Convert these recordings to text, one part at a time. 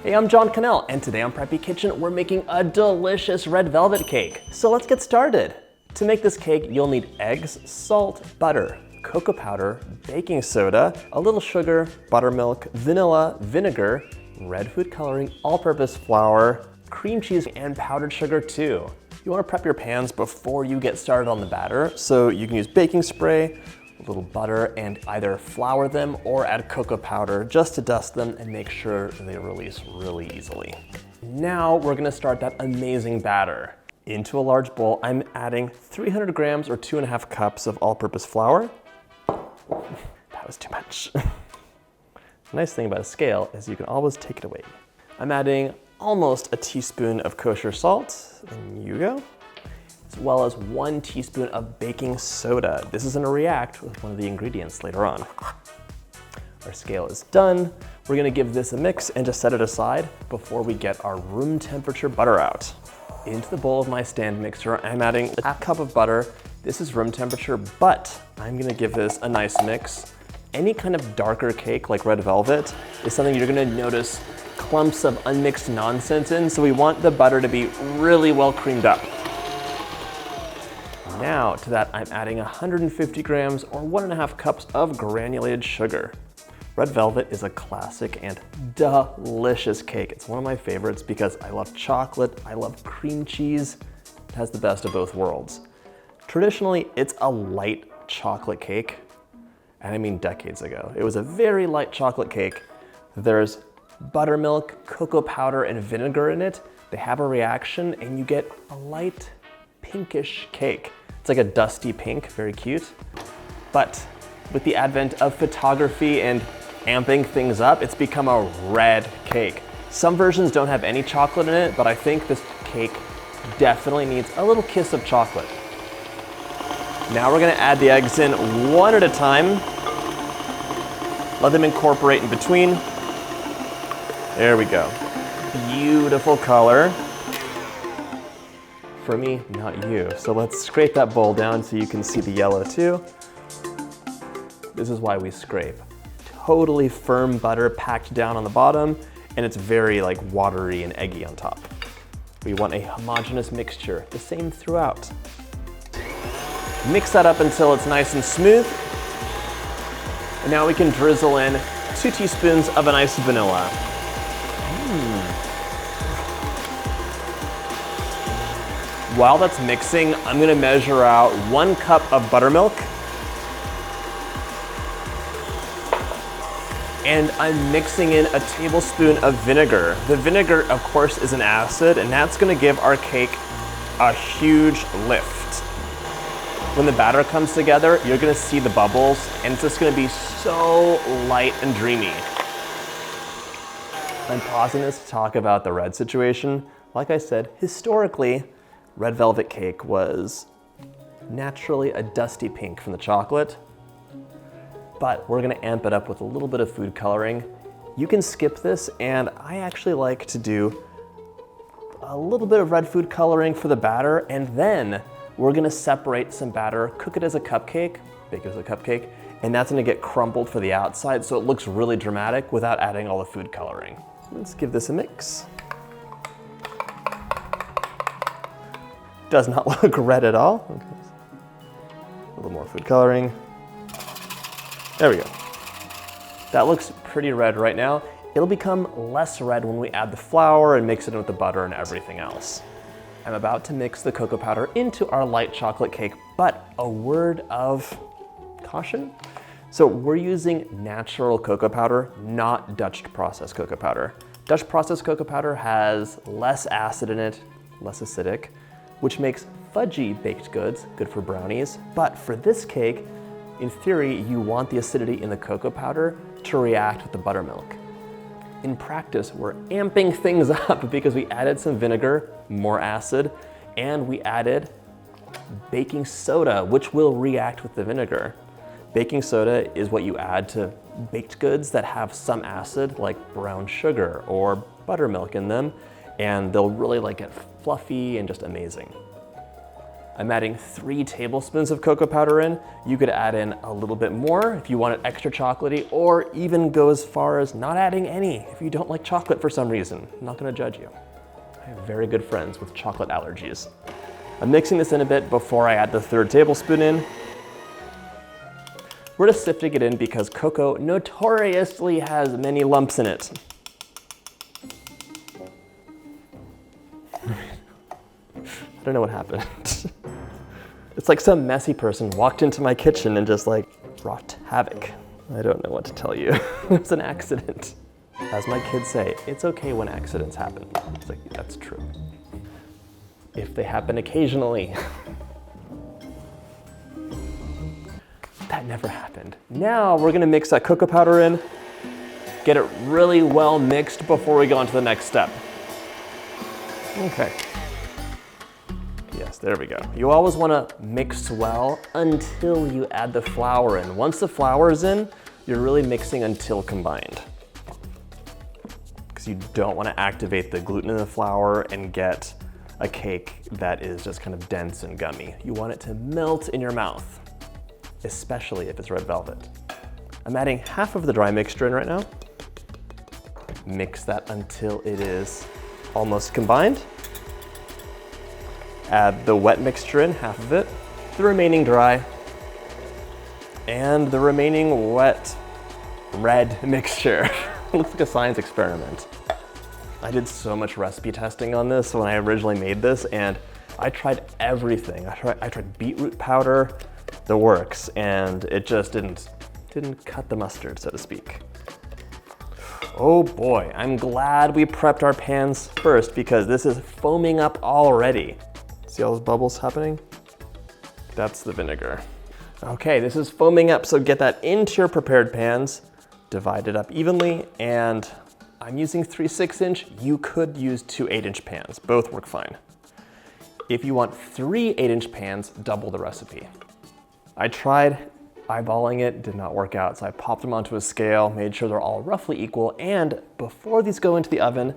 Hey, I'm John Cannell, and today on Preppy Kitchen, we're making a delicious red velvet cake. So let's get started. To make this cake, you'll need eggs, salt, butter, cocoa powder, baking soda, a little sugar, buttermilk, vanilla, vinegar, red food coloring, all-purpose flour, cream cheese, and powdered sugar too. You want to prep your pans before you get started on the batter, so you can use baking spray, a little butter, and either flour them or add cocoa powder just to dust them and make sure they release really easily. Now we're gonna start that amazing batter. Into a large bowl, I'm adding 300 grams or 2.5 cups of all-purpose flour. That was too much. The nice thing about a scale is you can always take it away. I'm adding almost a teaspoon of kosher salt, there you go, as well as 1 teaspoon of baking soda. This is gonna react with one of the ingredients later on. Our scale is done. We're gonna give this a mix and just set it aside before we get our room temperature butter out. Into the bowl of my stand mixer, I'm adding a cup of butter. This is room temperature, but I'm gonna give this a nice mix. Any kind of darker cake like red velvet is something you're gonna notice clumps of unmixed nonsense in, so we want the butter to be really well creamed up. Now to that, I'm adding 150 grams or 1.5 cups of granulated sugar. Red velvet is a classic and delicious cake. It's one of my favorites because I love chocolate, I love cream cheese. It has the best of both worlds. Traditionally, it's a light chocolate cake, and I mean decades ago. It was a very light chocolate cake. There's buttermilk, cocoa powder, and vinegar in it. They have a reaction and you get a light pinkish cake. It's like a dusty pink, very cute. But with the advent of photography and amping things up, it's become a red cake. Some versions don't have any chocolate in it, but I think this cake definitely needs a little kiss of chocolate. Now we're gonna add the eggs in one at a time. Let them incorporate in between. There we go. Beautiful color. For me, not you. So let's scrape that bowl down so you can see the yellow too. This is why we scrape. Totally firm butter packed down on the bottom, and it's very like watery and eggy on top. We want a homogeneous mixture, the same throughout. Mix that up until it's nice and smooth. And now we can drizzle in 2 teaspoons of a nice vanilla. While that's mixing, I'm gonna measure out 1 cup of buttermilk. And I'm mixing in a tablespoon of vinegar. The vinegar, of course, is an acid, and that's gonna give our cake a huge lift. When the batter comes together, you're gonna see the bubbles, and it's just gonna be so light and dreamy. I'm pausing this to talk about the red situation. Like I said, historically, red velvet cake was naturally a dusty pink from the chocolate, but we're gonna amp it up with a little bit of food coloring. You can skip this, and I actually like to do a little bit of red food coloring for the batter, and then we're gonna separate some batter, cook it as a cupcake, bake it as a cupcake, and that's gonna get crumbled for the outside so it looks really dramatic without adding all the food coloring. Let's give this a mix. Does not look red at all. Okay. A little more food coloring. There we go. That looks pretty red right now. It'll become less red when we add the flour and mix it in with the butter and everything else. I'm about to mix the cocoa powder into our light chocolate cake, but a word of caution. So we're using natural cocoa powder, not Dutch processed cocoa powder. Dutch processed cocoa powder has less acid in it, less acidic, which makes fudgy baked goods good for brownies. But for this cake, in theory, you want the acidity in the cocoa powder to react with the buttermilk. In practice, we're amping things up because we added some vinegar, more acid, and we added baking soda, which will react with the vinegar. Baking soda is what you add to baked goods that have some acid, like brown sugar or buttermilk in them, and they'll really like get fluffy and just amazing. I'm adding 3 tablespoons of cocoa powder in. You could add in a little bit more if you want it extra chocolatey, or even go as far as not adding any if you don't like chocolate for some reason. I'm not gonna judge you. I have very good friends with chocolate allergies. I'm mixing this in a bit before I add the 3rd tablespoon in. We're just sifting it in because cocoa notoriously has many lumps in it. I don't know what happened. It's like some messy person walked into my kitchen and just like wrought havoc. I don't know what to tell you. It's an accident. As my kids say, it's okay when accidents happen. It's like, that's true. If they happen occasionally. That never happened. Now we're gonna mix that cocoa powder in, get it really well mixed before we go on to the next step. Okay. Yes, there we go. You always wanna mix well until you add the flour in. Once the flour is in, you're really mixing until combined. Because you don't wanna activate the gluten in the flour and get a cake that is just kind of dense and gummy. You want it to melt in your mouth, especially if it's red velvet. I'm adding half of the dry mixture in right now. Mix that until it is almost combined. Add the wet mixture in, half of it, the remaining dry, and the remaining wet red mixture. Looks like a science experiment. I did so much recipe testing on this when I originally made this, and I tried everything. I tried beetroot powder, the works, and it just didn't cut the mustard, so to speak. Oh boy, I'm glad we prepped our pans first because this is foaming up already. See all those bubbles happening? That's the vinegar. Okay, this is foaming up, so get that into your prepared pans, divide it up evenly, and I'm using 3 6-inch. You could use 2 8-inch pans. Both work fine. If you want 3 8-inch pans, double the recipe. I tried eyeballing it, did not work out, so I popped them onto a scale, made sure they're all roughly equal, and before these go into the oven,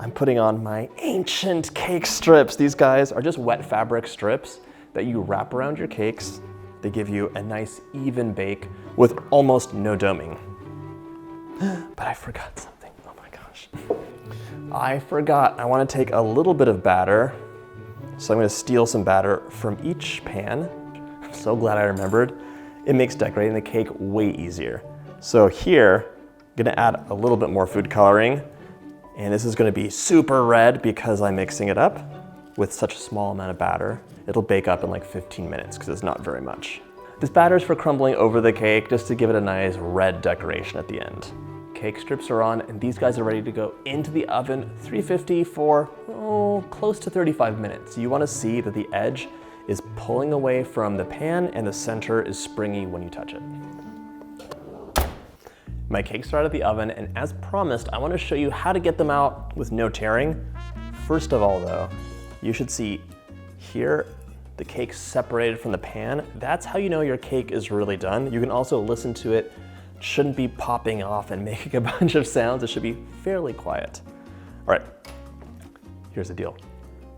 I'm putting on my ancient cake strips. These guys are just wet fabric strips that you wrap around your cakes. They give you a nice even bake with almost no doming. But I forgot something, oh my gosh. I forgot, I wanna take a little bit of batter. So I'm gonna steal some batter from each pan. I'm so glad I remembered. It makes decorating the cake way easier. So here, I'm gonna add a little bit more food coloring, and this is gonna be super red because I'm mixing it up with such a small amount of batter. It'll bake up in like 15 minutes because it's not very much. This batter is for crumbling over the cake just to give it a nice red decoration at the end. Cake strips are on, and these guys are ready to go into the oven, 350 for close to 35 minutes. You wanna see that the edge is pulling away from the pan and the center is springy when you touch it. My cakes are out of the oven, and as promised, I wanna show you how to get them out with no tearing. First of all though, you should see here, the cake separated from the pan. That's how you know your cake is really done. You can also listen to it. It shouldn't be popping off and making a bunch of sounds. It should be fairly quiet. All right, here's the deal.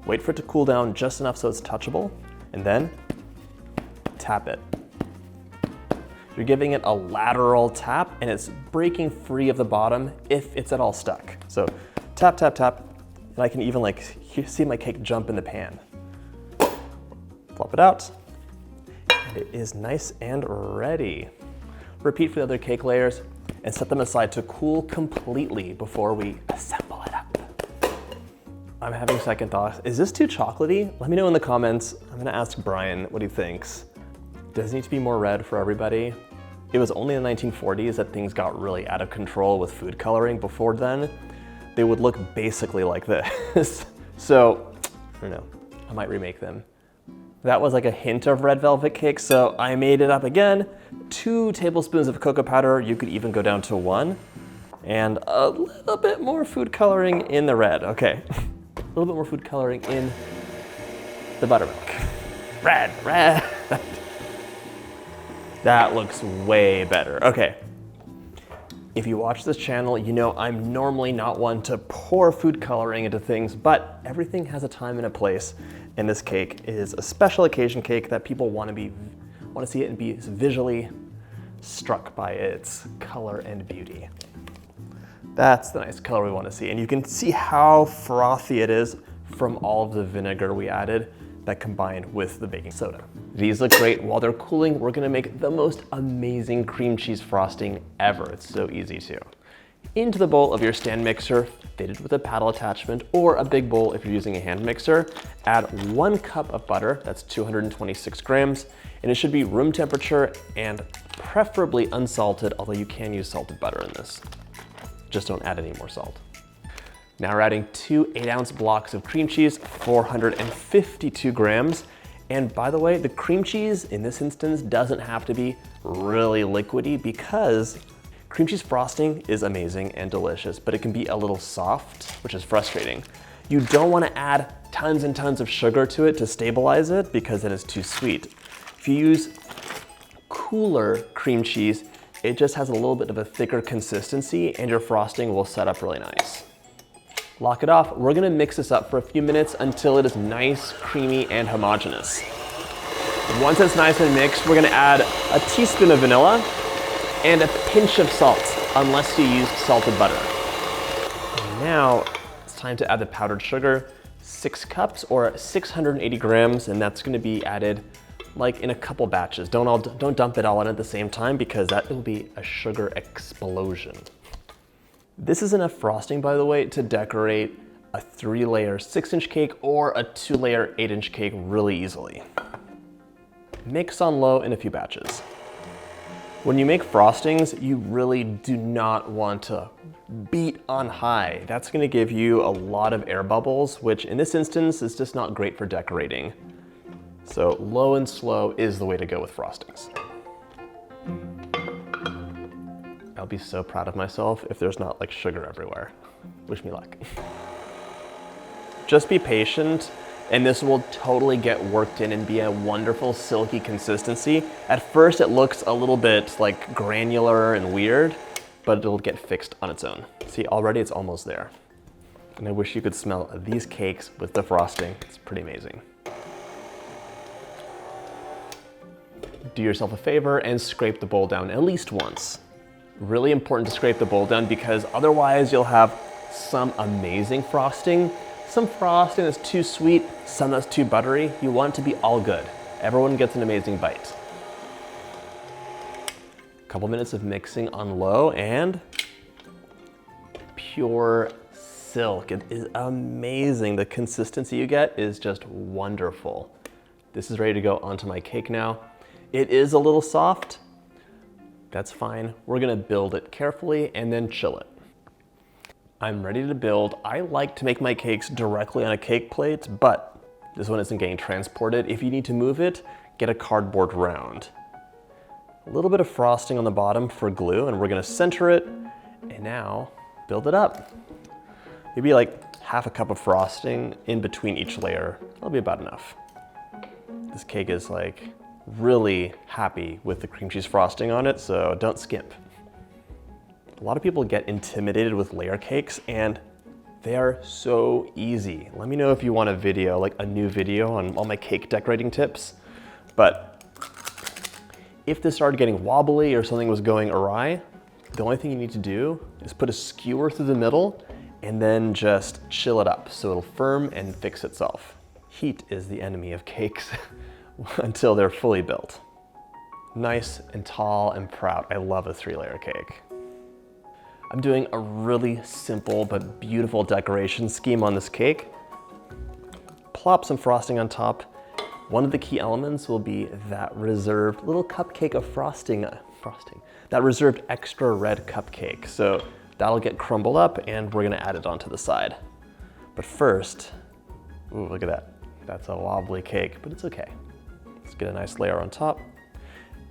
Wait for it to cool down just enough so it's touchable, and then tap it. You're giving it a lateral tap, and it's breaking free of the bottom if it's at all stuck. So tap, tap, tap, and I can even like see my cake jump in the pan. Flop it out, and it is nice and ready. Repeat for the other cake layers and set them aside to cool completely before we assemble it up. I'm having second thoughts. Is this too chocolatey? Let me know in the comments. I'm gonna ask Brian what he thinks. Does it need to be more red for everybody? It was only in the 1940s that things got really out of control with food coloring. Before then, they would look basically like this. So, I don't know, I might remake them. That was like a hint of red velvet cake, so I made it up again. 2 tablespoons of cocoa powder, you could even go down to 1. And a little bit more food coloring in the red, okay. A little bit more food coloring in the buttermilk. Red, red. That looks way better, okay. If you watch this channel, you know I'm normally not one to pour food coloring into things, but everything has a time and a place. And this cake is a special occasion cake that people want to see it and be visually struck by its color and beauty. That's the nice color we want to see. And you can see how frothy it is from all of the vinegar we added that combined with the baking soda. These look great. While they're cooling, we're gonna make the most amazing cream cheese frosting ever. It's so easy too. Into the bowl of your stand mixer, fitted with a paddle attachment, or a big bowl if you're using a hand mixer, add 1 cup of butter, that's 226 grams, and it should be room temperature and preferably unsalted, although you can use salted butter in this. Just don't add any more salt. Now we're adding 2 8-ounce blocks of cream cheese, 452 grams. And by the way, the cream cheese in this instance doesn't have to be really liquidy because cream cheese frosting is amazing and delicious, but it can be a little soft, which is frustrating. You don't want to add tons and tons of sugar to it to stabilize it because then it's too sweet. If you use cooler cream cheese, it just has a little bit of a thicker consistency and your frosting will set up really nice. Lock it off. We're gonna mix this up for a few minutes until it is nice, creamy, and homogeneous. Once it's nice and mixed, we're gonna add a teaspoon of vanilla and a pinch of salt, unless you use salted butter. And now it's time to add the powdered sugar, 6 cups or 680 grams, and that's gonna be added like in a couple batches. Don't dump it all in at the same time because that will be a sugar explosion. This is enough frosting, by the way, to decorate a 3-layer 6-inch cake or a 2-layer 8-inch cake really easily. Mix on low in a few batches. When you make frostings, you really do not want to beat on high. That's gonna give you a lot of air bubbles, which in this instance is just not great for decorating. So low and slow is the way to go with frostings. I'll be so proud of myself if there's not like sugar everywhere. Wish me luck. Just be patient and this will totally get worked in and be a wonderful silky consistency. At first it looks a little bit like granular and weird, but it'll get fixed on its own. See, already it's almost there. And I wish you could smell these cakes with the frosting. It's pretty amazing. Do yourself a favor and scrape the bowl down at least once. Really important to scrape the bowl down because otherwise you'll have some amazing frosting, some frosting that's too sweet, some that's too buttery. You want it to be all good. Everyone gets an amazing bite. A couple minutes of mixing on low and pure silk. It is amazing. The consistency you get is just wonderful. This is ready to go onto my cake now. It is a little soft. That's fine. We're gonna build it carefully and then chill it. I'm ready to build. I like to make my cakes directly on a cake plate, but this one isn't getting transported. If you need to move it, get a cardboard round. A little bit of frosting on the bottom for glue, and we're gonna center it, and now build it up. Maybe like half a cup of frosting in between each layer. That'll be about enough. This cake is like really happy with the cream cheese frosting on it, so don't skimp. A lot of people get intimidated with layer cakes and they are so easy. Let me know if you want a video, like a new video on all my cake decorating tips. But if this started getting wobbly or something was going awry, the only thing you need to do is put a skewer through the middle and then just chill it up so it'll firm and fix itself. Heat is the enemy of cakes. Until they're fully built. Nice and tall and proud. I love a 3-layer cake. I'm doing a really simple but beautiful decoration scheme on this cake. Plop some frosting on top. One of the key elements will be that reserved little cupcake of frosting, that reserved extra red cupcake. So that'll get crumbled up and we're gonna add it onto the side. But first, ooh, look at that. That's a wobbly cake, but it's okay. Let's get a nice layer on top.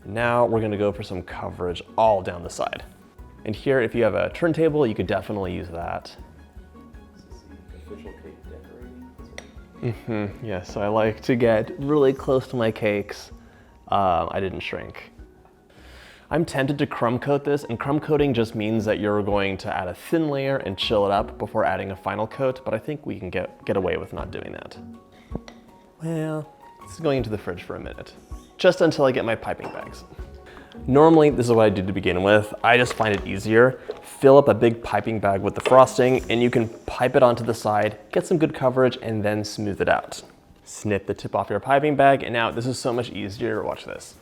Now we're gonna go for some coverage all down the side. And here, if you have a turntable, you could definitely use that. This is the official cake decorating. Yes, I like to get really close to my cakes. I didn't shrink. I'm tempted to crumb coat this, and crumb coating just means that you're going to add a thin layer and chill it up before adding a final coat, but I think we can get away with not doing that. Well, this is going into the fridge for a minute, just until I get my piping bags. Normally, this is what I do to begin with. I just find it easier. Fill up a big piping bag with the frosting, and you can pipe it onto the side, get some good coverage, and then smooth it out. Snip the tip off your piping bag, and now this is so much easier. Watch this.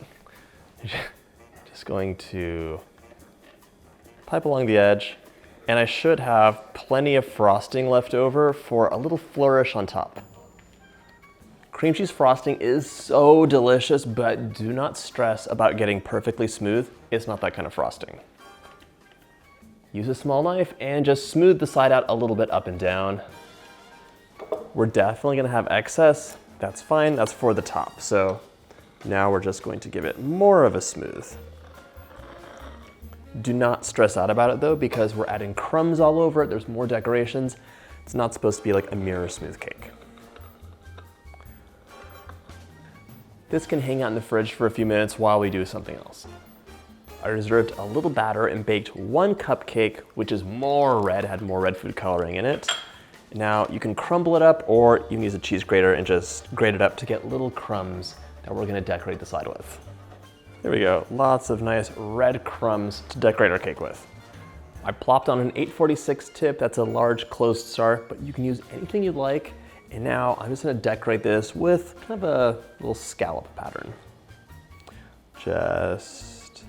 Just going to pipe along the edge, and I should have plenty of frosting left over for a little flourish on top. Cream cheese frosting is so delicious, but do not stress about getting perfectly smooth. It's not that kind of frosting. Use a small knife and just smooth the side out a little bit up and down. We're definitely gonna have excess. That's fine, that's for the top. So now we're just going to give it more of a smooth. Do not stress out about it though, because we're adding crumbs all over it. There's more decorations. It's not supposed to be like a mirror smooth cake. This can hang out in the fridge for a few minutes while we do something else. I reserved a little batter and baked 1 cupcake, which is more red, had more red food coloring in it. Now you can crumble it up, or you can use a cheese grater and just grate it up to get little crumbs that we're gonna decorate the side with. There we go, lots of nice red crumbs to decorate our cake with. I plopped on an 846 tip, that's a large closed star, but you can use anything you'd like. And now I'm just gonna decorate this with kind of a little scallop pattern. Just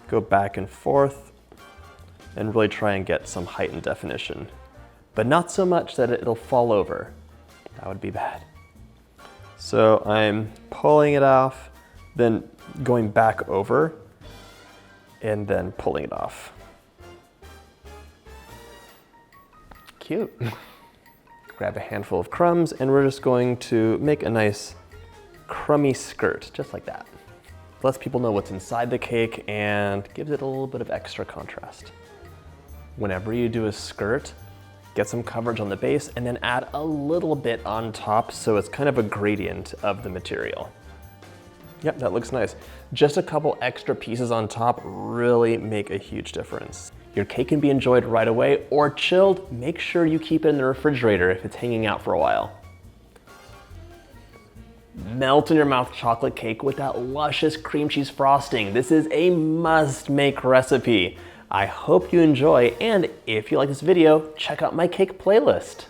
go back and forth and really try and get some height and definition, but not so much that it'll fall over. That would be bad. So I'm pulling it off, then going back over, and then pulling it off. Cute. Grab a handful of crumbs, and we're just going to make a nice crummy skirt, just like that. Lets people know what's inside the cake and gives it a little bit of extra contrast. Whenever you do a skirt, get some coverage on the base and then add a little bit on top so it's kind of a gradient of the material. Yep, that looks nice. Just a couple extra pieces on top really make a huge difference. Your cake can be enjoyed right away or chilled. Make sure you keep it in the refrigerator if it's hanging out for a while. Melt in your mouth chocolate cake with that luscious cream cheese frosting. This is a must-make recipe. I hope you enjoy, and if you like this video, check out my cake playlist.